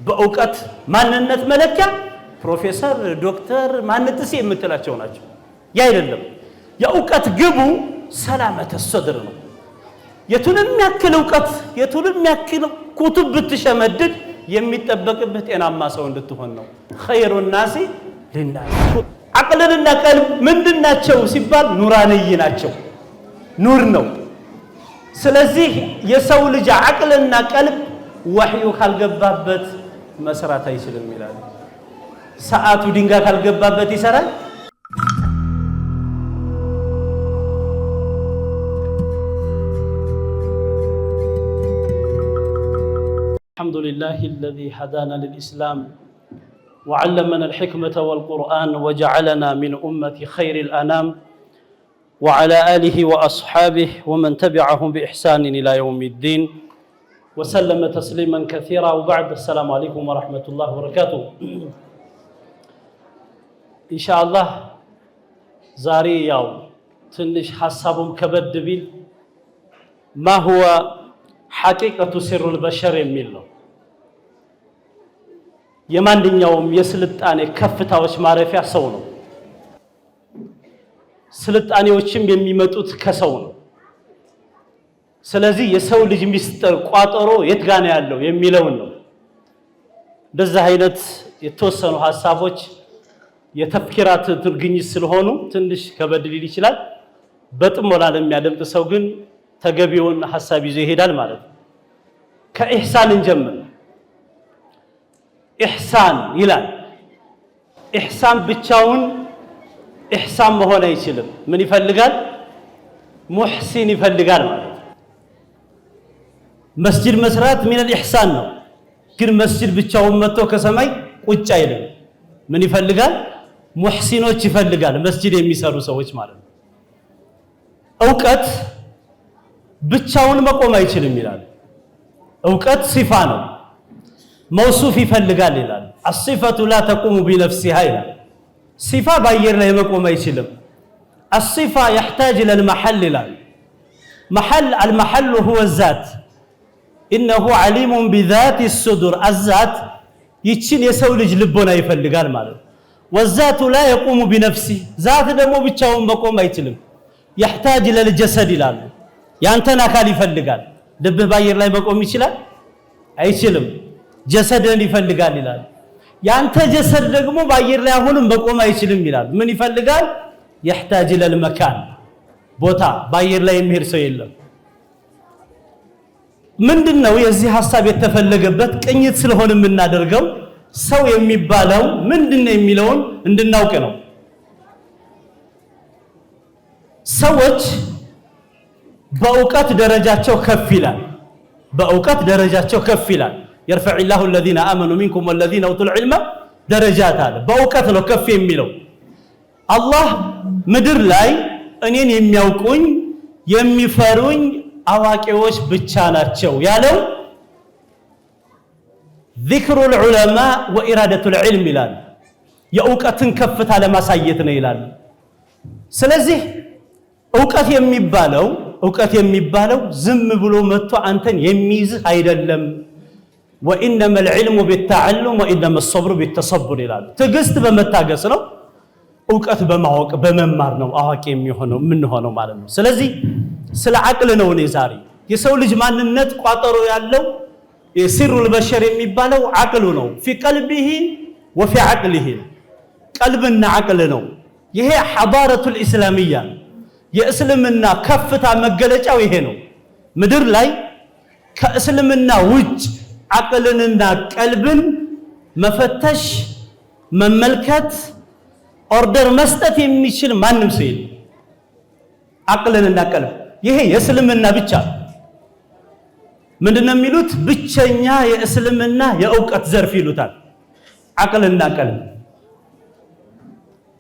በእውቀት ማንነት መለኪያ ፕሮፌሰር ዶክተር ማንጥስ የምትላቸው ናቸው። ያ አይደለም። የእውቀት ግቡ ሰላመተ ሶድር ነው። የቱንም ያክል እውቀት የቱንም ያክል ኩቱብ ብትሸመድድ የሚጠበቅብህ ጤናማ ሰው እንድትሆን ነው። ኸይሩ ናሲ ሊናስ አቅልና ቀልብ ምንድናቸው ሲባል ኑራንይ ናቸው። ኑር ነው። ስለዚህ የሰው ልጅ አቅልና ቀልብ ወህዩ ካልገባበት መስራት አይችልም ይላል። ሰዓቱ ድንጋይ ካልገባበት ይሰራል? الحمد لله الذي هدانا للإسلام وعلمنا الحكمة والقرآن وجعلنا من أمة خير الأنام وعلى آله وأصحابه ومن تبعهم بإحسان إلى يوم الدين وسلم تسليما كثيرا وبعد السلام عليكم ورحمة الله وبركاته إن شاء الله زاري يوم تنش حسابهم كبد بيل ما هو حقيقة سر البشر የሚለው የማንኛውም የስልጣኔ ከፍታዎች ማረፊያ ሰው ነው። ስልጣኔዎችም የሚመጡት ከሰው ነው። ስለዚህ የሰው ልጅ ሚስጥር ቋጠሮ የት ጋር ነው ያለው የሚለውን ነው። እንደዚህ አይነት የተወሰኑ ሐሳቦች የተፍኪራት ትርጉኝት ስለሆኑ ትንሽ ከበድ ሊል ይችላል። በጥሞና ለሚያደምጥ ሰው ግን ተገቢውን ሐሳብ ይዞ ይሄዳል ማለት ነው። ከኢህሳን እንጀምር። ኢህሳን ይላል። ኢህሳን ብቻውን ኢህሳን መሆን አይችልም። ምን ይፈልጋል? ሙህሲን ይፈልጋል ማለት ነው። መስጂድ መስራት ሚነል ኢህሳን ነው። ግን መስጂድ ብቻውን መጥቶ ከሰማይ ቁጭ አይልም። ምን ይፈልጋል? ሙህሲኖች ይፈልጋል። መስጂድ የሚሰሩ ሰዎች ማለት ነው። እውቀት ብቻውን መቆም አይችልም ይላል። እውቀት ሲፋ ነው። መውሱፍ ይፈልጋል ይላል። الصفة لا تقوم بنفسها ይላል። ሲፋ በአየር ላይ መቆም አይችልም። الصفة يحتاج إلى المحل ይላል። المحل هو الذات إنه عليم بذات الصدور الذات ይችን የሰው ልጅ ልቦና ይፈልጋል ማለት والذات لا يقوم بنفسه ذات ደግሞ ብቻውን መቆም አይችልም። يحتاج إلى الجسد ይላል። ያንተን አካል ይፈልጋል። ልብህ በአየር ላይ መቆም ይችላል? አይችልም። ጀሰድን ይፈልጋል ይላል። ያንተ ጀሰድ ደግሞ በአየር ላይ አሁንም መቆም አይችልም ይላል። ምን ይፈልጋል? يحتاج إلى المكان ቦታ በአየር ላይ የሚሄድ ሰው የለም። ምንድነው የዚህ ሐሳብ የተፈለገበት? ቅኝት ስለሆነ የምናደርገው ሰው የሚባለው ምንድነው የሚለውን እንድናውቅ ነው። ሰዎች በእውቀት ደረጃቸው ከፍ ይላል። በእውቀት ደረጃቸው ከፍ ይላል። يرفع الله الذين آمنوا منكم والذين أوتوا العلم درجات አለ። በእውቀት ነው ከፍ የሚለው። አላህ ምድር ላይ እኔን የሚያውቁኝ የሚፈሩኝ አዋቂዎች ብቻ ናቸው ያለው ذكر العلماء وإرادة العلم ይላል። የእውቀትን ከፍታ ለማሳየት ነው ይላል። ስለዚህ እውቀት የሚባለው ዝም ብሎ መጥቶ አንተን የሚይዝህ አይደለም። وإنما العلم بالتعلم وإنما الصبر بالتصبر ይላል። ትዕግስት በመታገስ ነው። እውቀት በማወቅ በመማር ነው አዋቂ የሚሆነው ምን ሆነው ማለት ነው። ስለዚህ ስለ አቅል ነው እኔ ዛሬ የሰው ልጅ ማንነት ቋጠሮ ያለው የሲሩል በሸር የሚባለው አቅሉ ነው። في قلبه وفي عقله ቀልብና አቅል ነው። ይሄ ሐዳረቱል ኢስላሚያ የእስልምና ከፍታ መገለጫው ይሄ ነው። ምድር ላይ ከእስልምና ውጭ አቅልንና ቀልብን መፈተሽ መመልከት ኦርደር መስጠት የሚችል ማንም ሰው የለም። አቅልንና ቀልብ ይሄ የእስልምና ብቻ ምንድነው የሚሉት? ብቸኛ የእስልምና የእውቀት ዘርፍ ይሉታል አቅልና ቀልብ።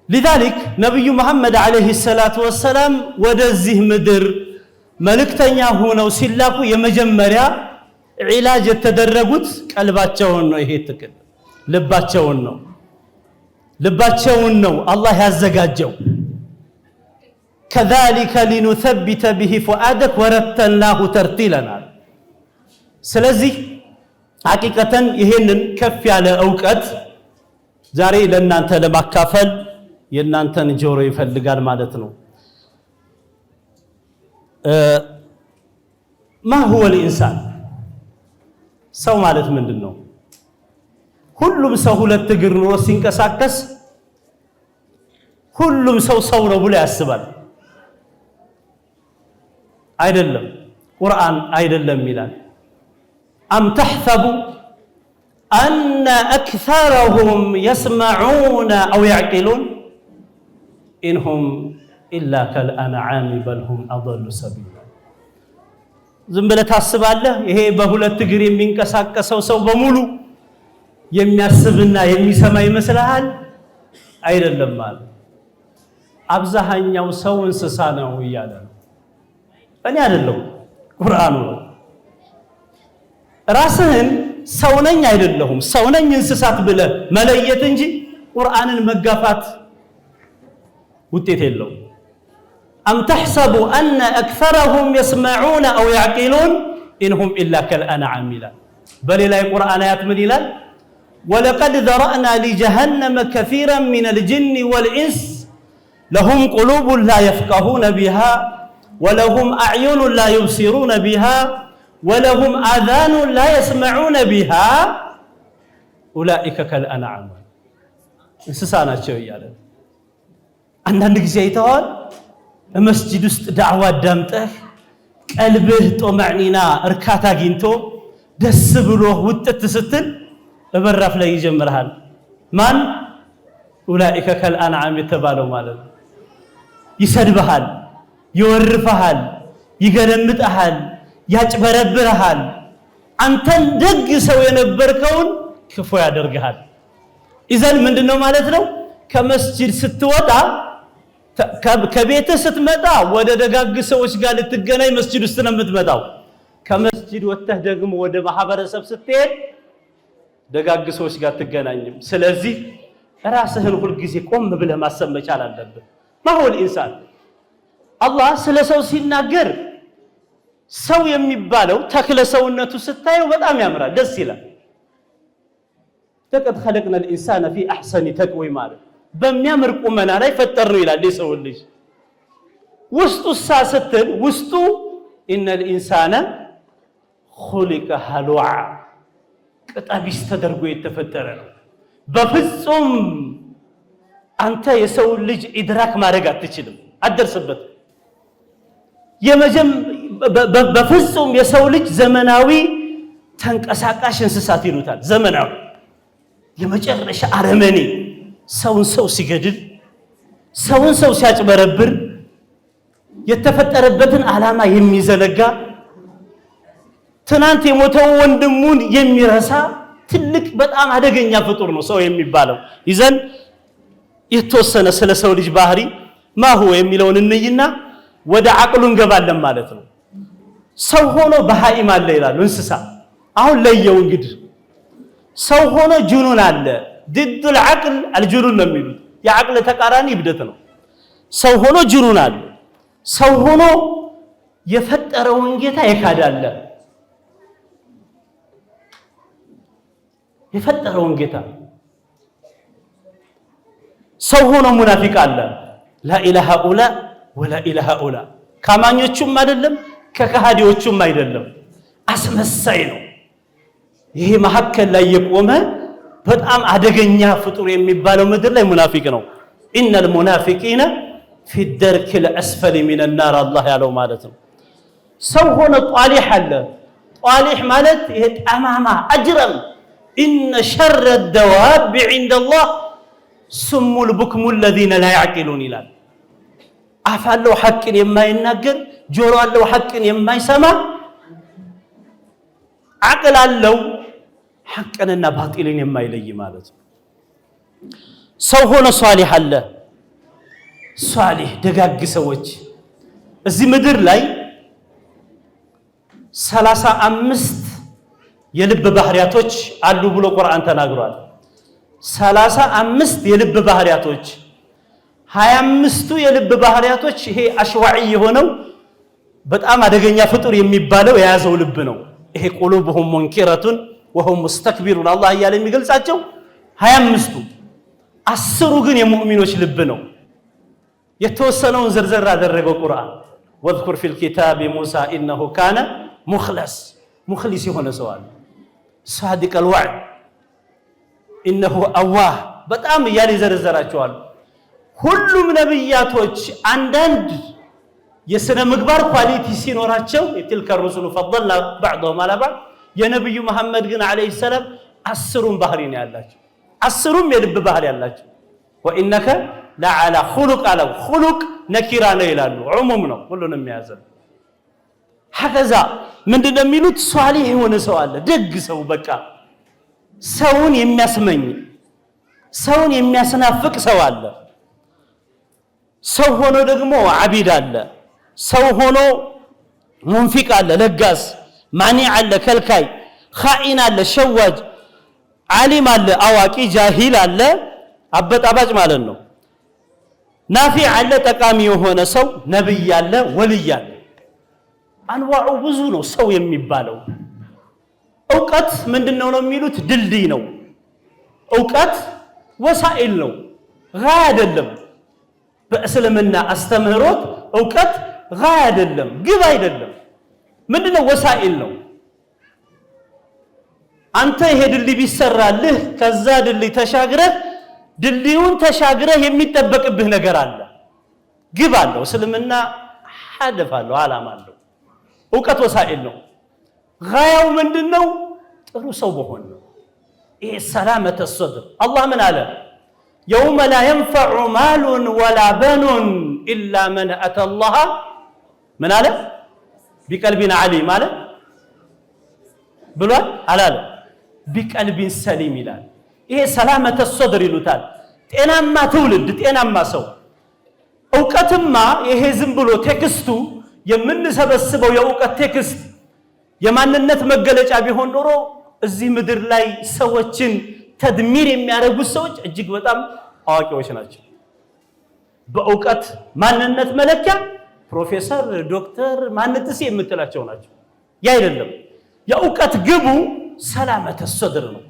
لذلك ነብዩ መሐመድ አለይሂ ሰላቱ ወሰለም ወደዚህ ምድር መልእክተኛ ሆነው ሲላኩ የመጀመሪያ ዒላጅ የተደረጉት ቀልባቸውን ነው። ይሄ ትክክል ልባቸውን ነው አላህ ያዘጋጀው። كذلك لنثبت به فؤادك ورتلناه ترتيلا ስለዚህ ሐቂቀተን ይሄንን ከፍ ያለ ዕውቀት ዛሬ ለእናንተ ለማካፈል የእናንተን ጆሮ ይፈልጋል ማለት ነው። ما هو الإنسان ሰው ማለት ምንድነው? ሁሉም ሰው ሁለት እግር ኖሮ ሲንቀሳቀስ ሁሉም ሰው ነው ብሎ ያስባል። አይደለም፣ ቁርአን አይደለም ይላል። أم تحسب أن أكثرهم يسمعون أو يعقلون إنهم إلا كالأنعام بل هم أضل سبيلا ዝም ብለህ ታስባለህ ይሄ በሁለት እግር የሚንቀሳቀሰው ሰው በሙሉ የሚያስብና የሚሰማ ይመስልሃል? አይደለም ማለት አብዛኛው ሰው እንስሳ ነው እያለ ነው። እኔ አይደለም ቁርአኑ ነው። ራስህን ሰው ነኝ አይደለሁም ሰው ነኝ እንስሳት ብለህ መለየት እንጂ ቁርአንን መጋፋት ውጤት የለውም። أم تحسب أن أكثرهم يسمعون أو يعقلون إنهم إلا كالأنعام بل لا القرآن آيات من إلال ولقد ذرأنا لجهنم كثيرا من الجن والإنس لهم قلوب لا يفقهون بها ولهم أعين لا يبصرون بها ولهم آذان لا يسمعون بها أولئك كالأنعام انسسانا شوي يعني عندك زيتون مسجد است دعوة دامته قلبه طمأنينة اركاتا جينتو دس بلوه وتتستل ببرف لا يجمرهال من أولئك كالأنعام يتبالوا مالا يسربهال يورفهال يقلمتهال يجبربرهال أنتن دق سوي نبركون كفو يدرجهال إذن من دنو مالتنا كمسجد ستوضع ከቤተ ስትመጣ ወደ ደጋግ ሰዎች ጋር ልትገናኝ መስጂድ ውስጥ ነው የምትመጣው። ከመስጂድ ወጥተህ ደግሞ ወደ ማህበረሰብ ስትሄድ ደጋግ ሰዎች ጋር ትገናኝም። ስለዚህ ራስህን ሁሉ ጊዜ ቆም ብለህ ማሰብ መቻል አለብህ። ማሁል ኢንሳን አላህ ስለ ሰው ሲናገር ሰው የሚባለው ተክለ ሰውነቱ ስታየው በጣም ያምራል፣ ደስ ይላል። لقد خلقنا الإنسان في أحسن تقويم ማለት በሚያምር ቁመና ላይ ፈጠርነው ይላል የሰው ልጅ። ውስጡ ሳስተን ውስጡ ان الانسان خلق هلوعا ቅጣቢስ ተደርጎ የተፈጠረ ነው። በፍጹም አንተ የሰው ልጅ ኢድራክ ማድረግ አትችልም፣ አትደርስበት። በፍጹም የሰው ልጅ ዘመናዊ ተንቀሳቃሽ እንስሳት ይሉታል። ዘመናዊ የመጨረሻ አረመኔ ሰው ሲገድል ሰው ሲያጭበረብር የተፈጠረበትን ዓላማ የሚዘነጋ ትናንት የሞተው ወንድሙን የሚረሳ ትልቅ በጣም አደገኛ ፍጡር ነው ሰው የሚባለው። ይዘን የተወሰነ ስለ ሰው ልጅ ባህሪ ማሁ የሚለውን እንይና ወደ አቅሉ እንገባለን ማለት ነው። ሰው ሆኖ በሃይም አለ ይላሉ እንስሳ። አሁን ለየው እንግዲህ ሰው ሆኖ ጁኑን አለ ضد العقل الجنون ነው የሚሉት። የአቅል ተቃራኒ ይብደት ነው። ሰው ሆኖ ጁኑን አለ። ሰው ሆኖ የፈጠረውን ጌታ ይካዳል። የፈጠረውን ጌታ ሰው ሆኖ ሙናፊቅ አለ። لا اله الا ولا اله الا ካማኞቹም አይደለም ከካሃዲዎቹም አይደለም፣ አስመሳይ ነው። ይሄ መሐከል ላይ የቆመ በጣም አደገኛ ፍጡር የሚባለው ምድር ላይ ሙናፊቅ ነው። ان المنافقين في الدرك الاسفل من النار الله ያለው ማለት ነው። ሰው ሆኖ ጧሊህ አለ። ጧሊህ ማለት ይሄ ጠማማ አጅረም ان شر الدواب عند الله سم البكم الذين لا يعقلون ይላል። አፋለው ሐቅን የማይናገር ጆሮ አለው ሐቅን የማይሰማ አቅል አለው ሐቅንና ባጢልን የማይለይ ማለት ነው። ሰው ሆኖ ሷሊህ አለ። ሷሊህ ደጋግ ሰዎች እዚህ ምድር ላይ 35 የልብ ባህሪያቶች አሉ ብሎ ቁርአን ተናግሯል። 35 የልብ ባህሪያቶች 25ቱ የልብ ባህሪያቶች ይሄ አሽዋዒ የሆነው በጣም አደገኛ ፍጡር የሚባለው የያዘው ልብ ነው። ይሄ ቁሉብሁም ሙንኪረቱን وهم مستكبرون الله እያለ የሚገልጻቸው 25ቱ 10ሩ ግን የሙእሚኖች ልብ ነው የተወሰነውን ዝርዝር አደረገው ቁርአን واذكر في الكتاب موسى انه كان مخلص የሆነ ሰው አለ صادق الوعد انه اواه በጣም እያለ ይዘረዘራቸዋል ሁሉም ነብያቶች አንዳንድ የሥነ ምግባር ኳሊቲ ሲኖራቸው የትልከ الرسل فضلنا بعضهم على بعض የነብዩ መሐመድ ግን አለይሂ ሰላም 10ሩም ባህሪ ነው ያላቸው 10ሩም የልብ ባህሪ ያላቸው وانك لا على خلق نكيرا ነው ይላሉ ዑሙም ነው ሁሉንም ያዘል هكذا ምንድነው የሚሉት ሷሊህ የሆነ ሰው አለ ደግ ሰው በቃ ሰውን የሚያስመኝ ሰውን የሚያስናፍቅ ሰው አለ ሰው ሆኖ ደግሞ አቢድ አለ ሰው ሆኖ ሙንፊቅ አለ ለጋስ ማኒዕ አለ ከልካይ ኻኢን አለ ሸዋጅ ዓሊም አለ አዋቂ ጃሂል አለ አበጣባጭ ማለት ነው ናፊዕ አለ ጠቃሚ የሆነ ሰው ነብይ አለ ወልይ አለ አንዋዑ ብዙ ነው ሰው የሚባለው ዕውቀት ምንድነው ነው የሚሉት ድልድይ ነው ዕውቀት ወሳኢል ነው ጋያ አይደለም በእስልምና አስተምህሮት ዕውቀት ጋያ አይደለም ግብ አይደለም ምንድነው ወሳኢል ነው አንተ ይሄ ድልድይ ቢሰራልህ ከዛ ድልድይ ተሻግረህ ድልድዩን ተሻግረህ የሚጠበቅብህ ነገር አለ ግብ አለው እስልምና ሐደፍ አለው ዓላማ አለው ዕውቀት ወሳኢል ነው ጋያው ምንድነው ጥሩ ሰው መሆን ነው ይሄ ሰላመተ الصدر አላህ ምን አለ يوم لا ينفع مال ولا بنون الا من اتى الله من አለ بقلب عليم አለ ብሏል አላለ بقلب سليم ይላል ይሄ ሰላመተ الصدر ይሉታል ጤናማ ትውልድ ጤናማ ሰው ዕውቀትማ ይሄ ዝም ብሎ ቴክስቱ የምንሰበስበው የዕውቀት ቴክስት የማንነት መገለጫ ቢሆን ኖሮ እዚህ ምድር ላይ ሰዎችን ተድሚር የሚያደርጉ ሰዎች እጅግ በጣም አዋቂዎች ናቸው በዕውቀት ማንነት መለኪያ ፕሮፌሰር ዶክተር ማንነትስ የምትላቸው ናቸው ያ አይደለም የዕውቀት ግቡ ሰላመተ الصدر ነው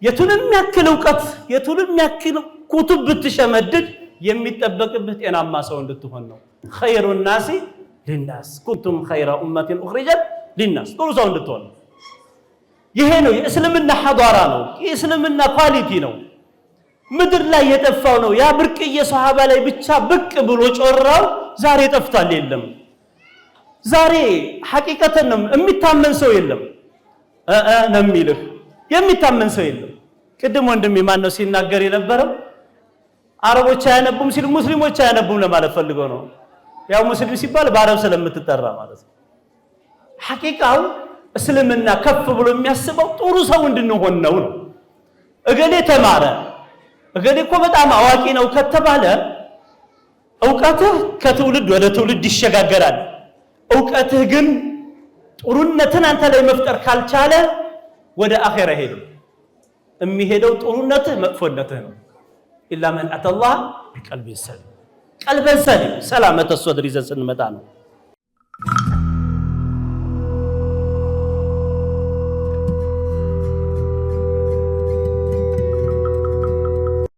የቱንም ያክል ዕውቀት የቱንም ያክል ኩቱብ ብትሸመድድ የሚጠበቅብህ ጤናማ ሰው እንድትሆን ነው خير الناس للناس كنتم خير امه اخرجت للناس ጥሩ ሰው እንድትሆን ይሄ ነው የእስልምና ሐዳራ ነው የእስልምና ኳሊቲ ነው ምድር ላይ የጠፋው ነው ያ ብርቅዬ ሱሐባ ላይ ብቻ ብቅ ብሎ ጮራው ዛሬ ጠፍቷል የለም ዛሬ ሐቂቀተን ነው የሚታመን ሰው የለም ነው የሚልህ የሚታመን ሰው የለም ቅድም ወንድሜ ማን ነው ሲናገር የነበረው አረቦች አያነቡም ሲል ሙስሊሞች አያነቡም ለማለት ፈልገው ነው ያው ሙስሊም ሲባል በአረብ ስለምትጠራ ማለት ነው ሐቂቃው እስልምና ከፍ ብሎ የሚያስበው ጥሩ ሰው እንድንሆን ነው እገሌ ተማረ እገሌ እኮ በጣም አዋቂ ነው ከተባለ ዕውቀትህ ከትውልድ ወደ ትውልድ ይሸጋገራል ዕውቀትህ ግን ጥሩነትን አንተ ላይ መፍጠር ካልቻለ ወደ አኺራ ሄደው የሚሄደው ጥሩነትህ መጥፎነትህ ነው ኢላ ማን አተላህ بقلب سليم ቀልበን ሰሊም ሰላመተ الصدر ይዘን ስንመጣ ነው